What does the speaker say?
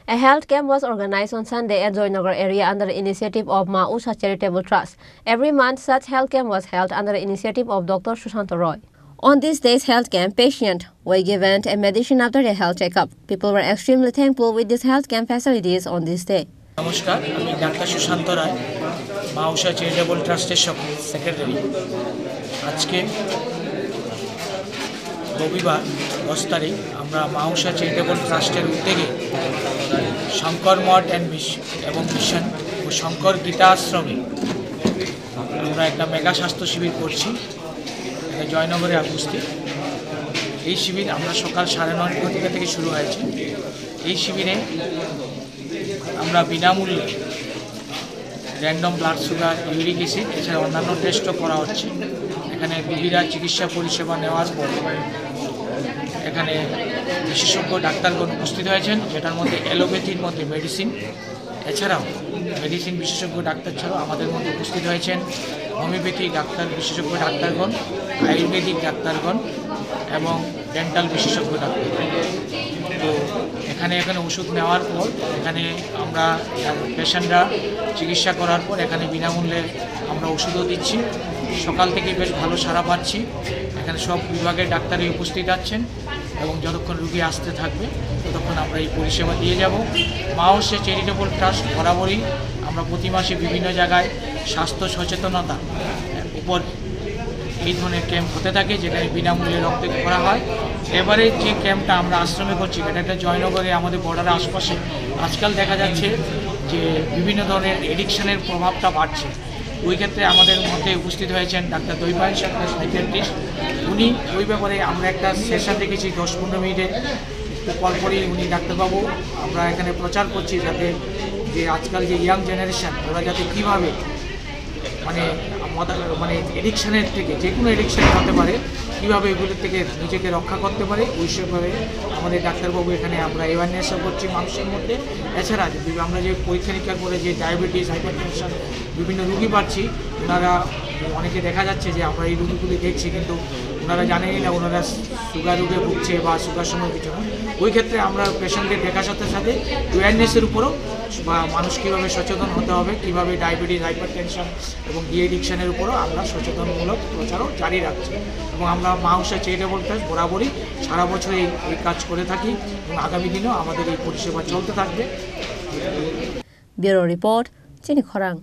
A health camp was organized on Sunday at Joynagar area under the initiative of Ma Usha Charitable Trust. Every month, such health camp was held under the initiative of Dr. Sushanta Roy. On this day's health camp, patients were given a medicine after their health checkup. People were extremely thankful with this health camp facilities on this day. নমস্কার, আমি doctor Sushant রায়, মা উষা charitable ট্রাস্টের secretary. আজকে রবিবার 10 তারিখ আমরা মা উষা charitable ট্রাস্টের উদ্যোগে শঙ্কর মঠ এবং মিশন ও শঙ্কর গীতা আশ্রমে আমরা একটা মেগা স্বাস্থ্য শিবির করছি। এটা জয়নগরে উপস্থিত। এই শিবির আমরা সকাল 9:30 থেকে শুরু হয়েছে। এই শিবিরে আমরা বিনামূল্যে random blood sugar, uric acid এছাড়া অন্যান্য টেস্টও করা হচ্ছে। এখানে রোগীরা চিকিৎসা পরিষেবা নেওয়ার পর এখানে বিশেষজ্ঞ ডাক্তারগণ উপস্থিত হয়েছেন, যেটার মধ্যে অ্যালোপ্যাথির মধ্যে মেডিসিন, এছাড়াও মেডিসিন বিশেষজ্ঞ ডাক্তার ছাড়াও আমাদের মধ্যে উপস্থিত হয়েছেন হোমিওপ্যাথি ডাক্তার বিশেষজ্ঞ ডাক্তারগণ, আয়ুর্বেদিক ডাক্তারগণ এবং ডেন্টাল বিশেষজ্ঞ ডাক্তারগণ। তো এখানে ওষুধ নেওয়ার পর এখানে আমরা পেশেন্টরা চিকিৎসা করার পর এখানে বিনামূল্যে আমরা ওষুধও দিচ্ছি। সকাল থেকে বেশ ভালো সাড়া পাচ্ছি। এখানে সব বিভাগের ডাক্তারই উপস্থিত আছেন এবং যতক্ষণ রুগী আসতে থাকবে ততক্ষণ আমরা এই পরিষেবা দিয়ে যাব। মা উষা চ্যারিটেবল ট্রাস্ট বরাবরই আমরা প্রতি মাসে বিভিন্ন জায়গায় স্বাস্থ্য সচেতনতা উপর এই ধরনের ক্যাম্প হতে থাকে, যেখানে বিনামূল্যে রক্ত করা হয়। এবারে যে ক্যাম্পটা আমরা আশ্রমে করছি, এটা একটা জয়নগরে আমাদের বর্ডারের আশপাশে আজকাল দেখা যাচ্ছে যে বিভিন্ন ধরনের এডিকশনের প্রভাবটা বাড়ছে। ওই ক্ষেত্রে আমাদের মধ্যে উপস্থিত হয়েছেন ডাক্তার দৈপায়ন সরকার, সাইকিয়াট্রিস্ট। উনি ওই ব্যাপারে আমরা একটা সেশন রেখেছি 10-15 মিনিটে পরপরই উনি ডাক্তারবাবু আমরা এখানে প্রচার করছি, যাতে যে আজকাল যে ইয়াং জেনারেশন ওরা যাতে কীভাবে মানে এডিকশানের থেকে যে কোনো এডিকশান হতে পারে, কীভাবে এগুলোর থেকে নিজেকে রক্ষা করতে পারে, ওই সেভাবে আমাদের ডাক্তারবাবু এখানে আমরা অ্যাওয়ারনেসও করছি মানুষের মধ্যে। এছাড়া আমরা যে পরীক্ষা নিরীক্ষা করে যে ডায়াবেটিস, হাইপারটেনশন বিভিন্ন রুগী পাচ্ছি, ওনারা অনেকে দেখা যাচ্ছে যে আমরা এই রুগীগুলি দেখছি, কিন্তু ওনারা জানেনই না ওনারা সুগার রোগে ভুগছে বা সুগার সময় কিছু না। ওই ক্ষেত্রে আমরা পেশেন্টকে দেখার সাথে সাথে অ্যাওয়ারনেসের উপরও বা মানুষ কীভাবে সচেতন হতে হবে, কীভাবে ডায়াবেটিস, হাইপারটেনশন এবং ডিএডিকশনের উপরও আমরা সচেতনমূলক প্রচারও জারি রাখছি। এবং আমরা মা উষা চ্যারিটেবল ট্রাস্ট বরাবরই সারা বছর এই কাজ করে থাকি এবং আগামী দিনেও আমাদের এই পরিষেবা চলতে থাকবে। ব্যুরো রিপোর্ট, চিনি খরাং।